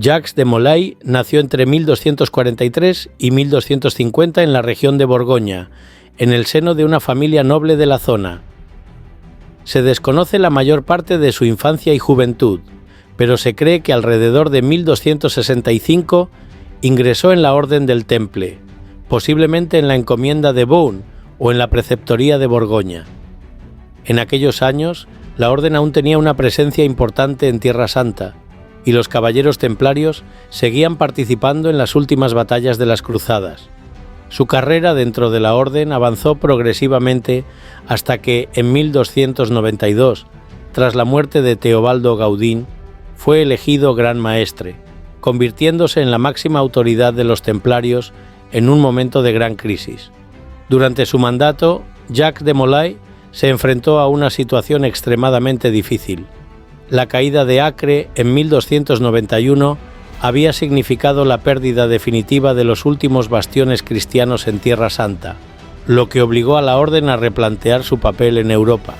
Jacques de Molay nació entre 1243 y 1250 en la región de Borgoña, en el seno de una familia noble de la zona. Se desconoce la mayor parte de su infancia y juventud, pero se cree que alrededor de 1265 ingresó en la Orden del Temple, posiblemente en la encomienda de Beaune o en la preceptoría de Borgoña. En aquellos años, la Orden aún tenía una presencia importante en Tierra Santa, y los caballeros templarios seguían participando en las últimas batallas de las cruzadas. Su carrera dentro de la Orden avanzó progresivamente hasta que, en 1292, tras la muerte de Teobaldo Gaudín, fue elegido Gran Maestre, convirtiéndose en la máxima autoridad de los templarios en un momento de gran crisis. Durante su mandato, Jacques de Molay se enfrentó a una situación extremadamente difícil. La caída de Acre en 1291 había significado la pérdida definitiva de los últimos bastiones cristianos en Tierra Santa, lo que obligó a la Orden a replantear su papel en Europa.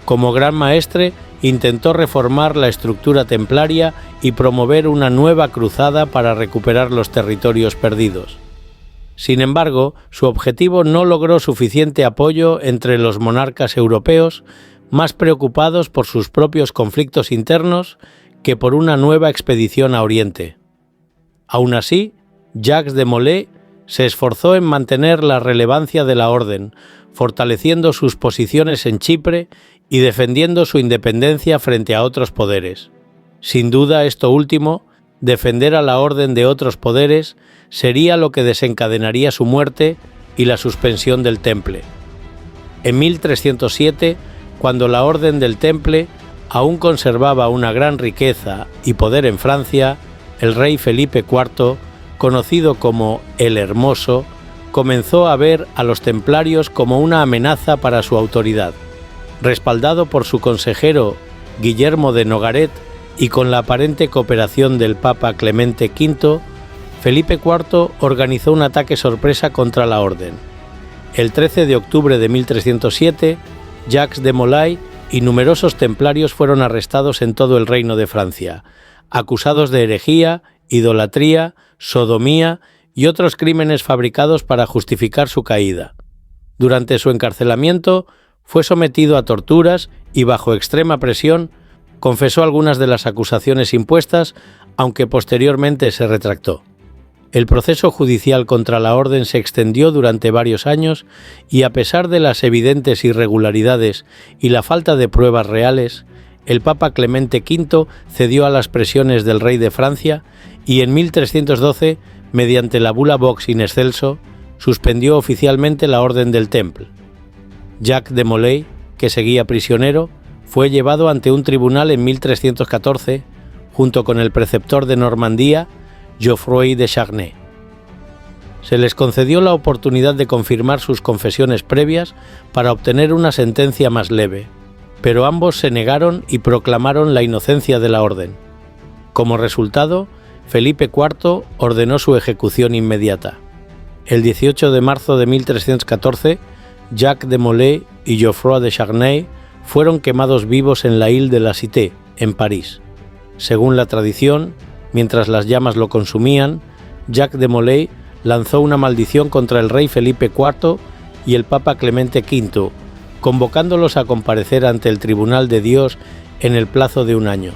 Como Gran Maestre, intentó reformar la estructura templaria y promover una nueva cruzada para recuperar los territorios perdidos. Sin embargo, su objetivo no logró suficiente apoyo entre los monarcas europeos, más preocupados por sus propios conflictos internos que por una nueva expedición a Oriente. Aún así, Jacques de Molay se esforzó en mantener la relevancia de la Orden, fortaleciendo sus posiciones en Chipre y defendiendo su independencia frente a otros poderes. Sin duda, esto último, defender a la Orden de otros poderes, sería lo que desencadenaría su muerte y la suspensión del Temple. En 1307, cuando la Orden del Temple aún conservaba una gran riqueza y poder en Francia, el rey Felipe IV, conocido como el Hermoso, comenzó a ver a los templarios como una amenaza para su autoridad. Respaldado por su consejero Guillermo de Nogaret y con la aparente cooperación del Papa Clemente V, Felipe IV organizó un ataque sorpresa contra la Orden. El 13 de octubre de 1307, Jacques de Molay y numerosos templarios fueron arrestados en todo el Reino de Francia, acusados de herejía, idolatría, sodomía y otros crímenes fabricados para justificar su caída. Durante su encarcelamiento, fue sometido a torturas y, bajo extrema presión, confesó algunas de las acusaciones impuestas, aunque posteriormente se retractó. El proceso judicial contra la Orden se extendió durante varios años y, a pesar de las evidentes irregularidades y la falta de pruebas reales, el Papa Clemente V cedió a las presiones del rey de Francia y en 1312, mediante la bula Vox in excelso, suspendió oficialmente la Orden del Temple. Jacques de Molay, que seguía prisionero, fue llevado ante un tribunal en 1314, junto con el preceptor de Normandía, Geoffroy de Charnay. Se les concedió la oportunidad de confirmar sus confesiones previas para obtener una sentencia más leve, pero ambos se negaron y proclamaron la inocencia de la Orden. Como resultado, Felipe IV ordenó su ejecución inmediata. El 18 de marzo de 1314, Jacques de Molay y Geoffroy de Charnay fueron quemados vivos en la Île de la Cité, en París. Según la tradición, mientras las llamas lo consumían, Jacques de Molay lanzó una maldición contra el rey Felipe IV y el Papa Clemente V, convocándolos a comparecer ante el Tribunal de Dios en el plazo de un año.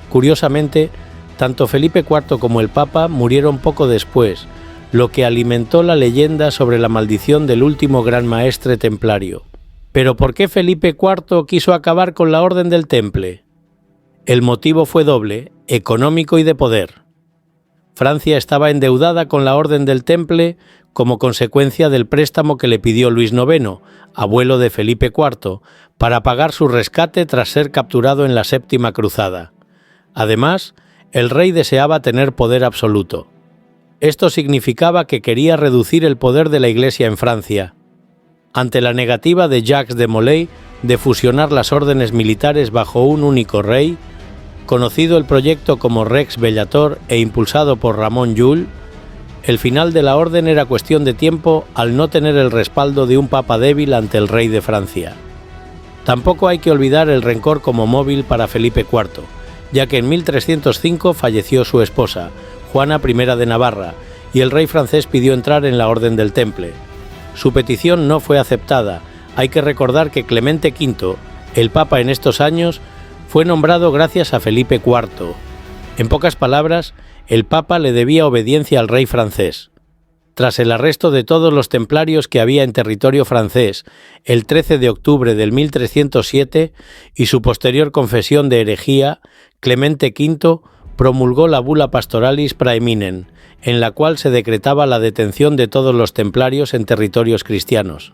Curiosamente, tanto Felipe IV como el Papa murieron poco después, lo que alimentó la leyenda sobre la maldición del último gran maestre templario. ¿Pero por qué Felipe IV quiso acabar con la Orden del Temple? El motivo fue doble, económico y de poder. Francia estaba endeudada con la Orden del Temple como consecuencia del préstamo que le pidió Luis IX, abuelo de Felipe IV, para pagar su rescate tras ser capturado en la Séptima Cruzada. Además, el rey deseaba tener poder absoluto. Esto significaba que quería reducir el poder de la Iglesia en Francia. Ante la negativa de Jacques de Molay de fusionar las órdenes militares bajo un único rey, conocido el proyecto como Rex Bellator e impulsado por Ramón Llull, el final de la orden era cuestión de tiempo al no tener el respaldo de un papa débil ante el rey de Francia. Tampoco hay que olvidar el rencor como móvil para Felipe IV, ya que en 1305 falleció su esposa, Juana I de Navarra, y el rey francés pidió entrar en la Orden del Temple. Su petición no fue aceptada. Hay que recordar que Clemente V, el Papa en estos años, fue nombrado gracias a Felipe IV. En pocas palabras, el Papa le debía obediencia al rey francés. Tras el arresto de todos los templarios que había en territorio francés el 13 de octubre del 1307 y su posterior confesión de herejía, Clemente V promulgó la Bula Pastoralis Praeminen, en la cual se decretaba la detención de todos los templarios en territorios cristianos.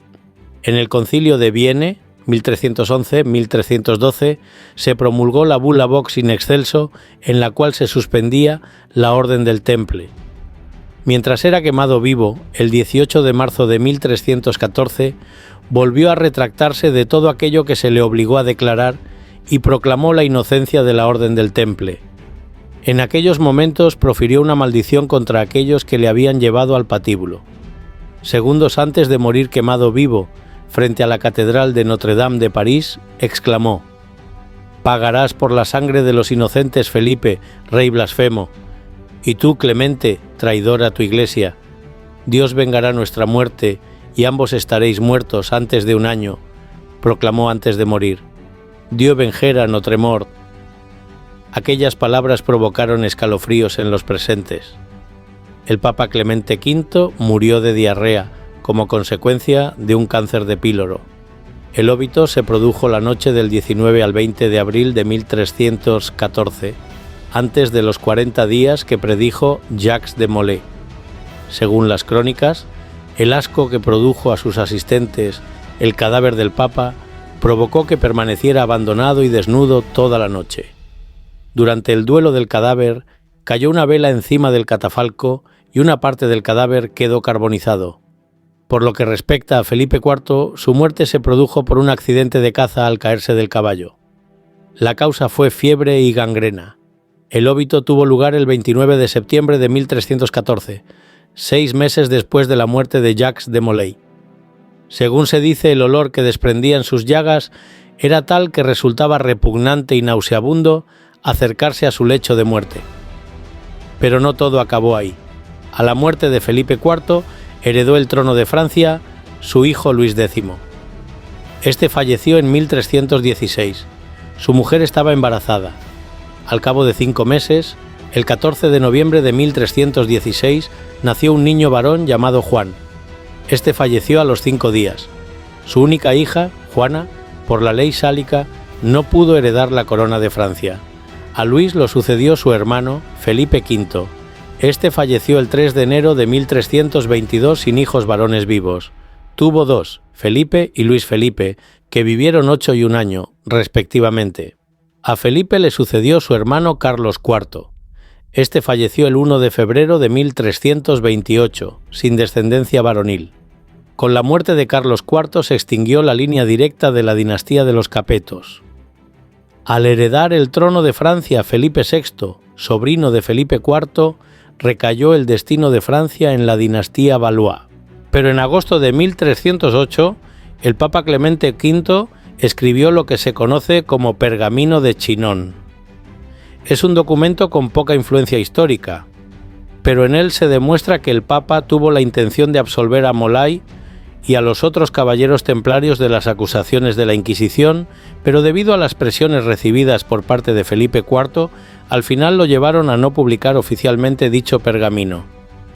En el Concilio de Vienne, 1311-1312, se promulgó la Bula Vox in Excelso, en la cual se suspendía la Orden del Temple. Mientras era quemado vivo, el 18 de marzo de 1314, volvió a retractarse de todo aquello que se le obligó a declarar y proclamó la inocencia de la Orden del Temple. En aquellos momentos profirió una maldición contra aquellos que le habían llevado al patíbulo. Segundos antes de morir quemado vivo, frente a la Catedral de Notre-Dame de París, exclamó: «Pagarás por la sangre de los inocentes, Felipe, rey blasfemo. Y tú, Clemente, traidor a tu Iglesia. Dios vengará nuestra muerte y ambos estaréis muertos antes de un año», proclamó antes de morir. «Dieu vengera notre mort». Aquellas palabras provocaron escalofríos en los presentes. El Papa Clemente V murió de diarrea como consecuencia de un cáncer de píloro. El óbito se produjo la noche del 19 al 20 de abril de 1314, antes de los 40 días que predijo Jacques de Molay. Según las crónicas, el asco que produjo a sus asistentes el cadáver del Papa provocó que permaneciera abandonado y desnudo toda la noche. Durante el duelo del cadáver, cayó una vela encima del catafalco y una parte del cadáver quedó carbonizado. Por lo que respecta a Felipe IV, su muerte se produjo por un accidente de caza al caerse del caballo. La causa fue fiebre y gangrena. El óbito tuvo lugar el 29 de septiembre de 1314, 6 meses después de la muerte de Jacques de Molay. Según se dice, el olor que desprendían sus llagas era tal que resultaba repugnante y nauseabundo acercarse a su lecho de muerte. Pero no todo acabó ahí. A la muerte de Felipe IV, heredó el trono de Francia su hijo Luis X. Este falleció en 1316. Su mujer estaba embarazada. Al cabo de 5 meses, el 14 de noviembre de 1316, nació un niño varón llamado Juan. Este falleció a los 5 días. Su única hija, Juana, por la ley sálica, no pudo heredar la corona de Francia. A Luis lo sucedió su hermano, Felipe V. Este falleció el 3 de enero de 1322 sin hijos varones vivos. Tuvo 2, Felipe y Luis Felipe, que vivieron 8 y 1 año, respectivamente. A Felipe le sucedió su hermano Carlos IV. Este falleció el 1 de febrero de 1328, sin descendencia varonil. Con la muerte de Carlos IV se extinguió la línea directa de la dinastía de los Capetos. Al heredar el trono de Francia Felipe VI, sobrino de Felipe IV, recayó el destino de Francia en la dinastía Valois. Pero en agosto de 1308, el Papa Clemente V escribió lo que se conoce como Pergamino de Chinon. Es un documento con poca influencia histórica, pero en él se demuestra que el Papa tuvo la intención de absolver a Molay y a los otros caballeros templarios de las acusaciones de la Inquisición, pero debido a las presiones recibidas por parte de Felipe IV, al final lo llevaron a no publicar oficialmente dicho pergamino.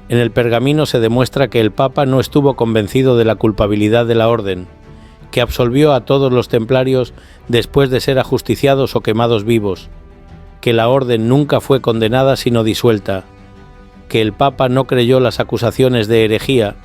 En el pergamino se demuestra que el Papa no estuvo convencido de la culpabilidad de la orden, que absolvió a todos los templarios después de ser ajusticiados o quemados vivos, que la orden nunca fue condenada sino disuelta, que el Papa no creyó las acusaciones de herejía,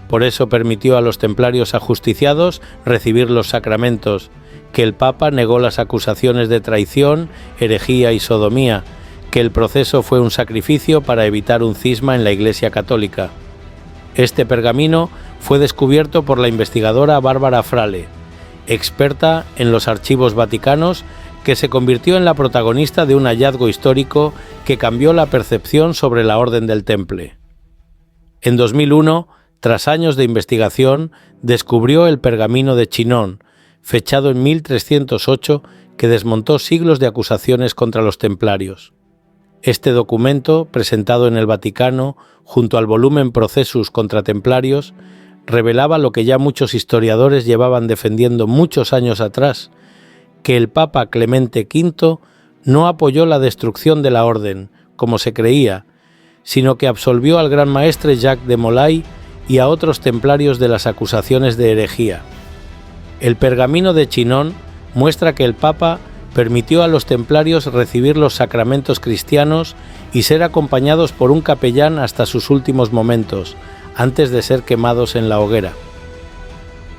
por eso permitió a los templarios ajusticiados recibir los sacramentos, que el Papa negó las acusaciones de traición, herejía y sodomía, que el proceso fue un sacrificio para evitar un cisma en la Iglesia Católica. Este pergamino fue descubierto por la investigadora Bárbara Frale, experta en los archivos vaticanos, que se convirtió en la protagonista de un hallazgo histórico que cambió la percepción sobre la Orden del Temple. En 2001, tras años de investigación, descubrió el pergamino de Chinon, fechado en 1308, que desmontó siglos de acusaciones contra los templarios. Este documento, presentado en el Vaticano junto al volumen Processus contra Templarios, revelaba lo que ya muchos historiadores llevaban defendiendo muchos años atrás, que el Papa Clemente V no apoyó la destrucción de la orden, como se creía, sino que absolvió al gran maestre Jacques de Molay y a otros templarios de las acusaciones de herejía. El pergamino de Chinon muestra que el Papa permitió a los templarios recibir los sacramentos cristianos y ser acompañados por un capellán hasta sus últimos momentos, antes de ser quemados en la hoguera.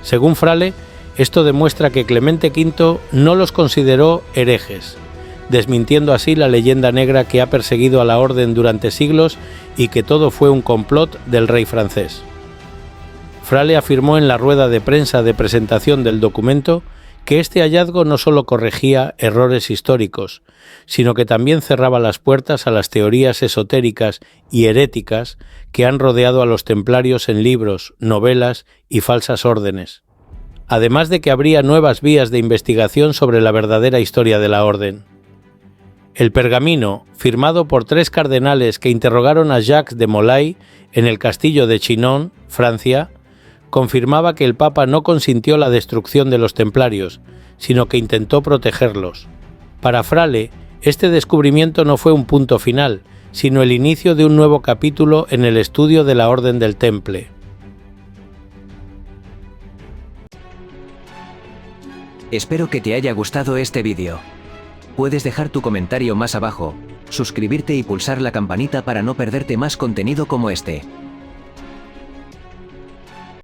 Según Frale, esto demuestra que Clemente V no los consideró herejes, desmintiendo así la leyenda negra que ha perseguido a la orden durante siglos y que todo fue un complot del rey francés. Frale afirmó en la rueda de prensa de presentación del documento que este hallazgo no solo corregía errores históricos, sino que también cerraba las puertas a las teorías esotéricas y heréticas que han rodeado a los templarios en libros, novelas y falsas órdenes, además de que habría nuevas vías de investigación sobre la verdadera historia de la orden. El pergamino, firmado por 3 cardenales que interrogaron a Jacques de Molay en el castillo de Chinon, Francia, confirmaba que el Papa no consintió la destrucción de los templarios, sino que intentó protegerlos. Para Frale, este descubrimiento no fue un punto final, sino el inicio de un nuevo capítulo en el estudio de la Orden del Temple. Espero que te haya gustado este vídeo. Puedes dejar tu comentario más abajo, suscribirte y pulsar la campanita para no perderte más contenido como este.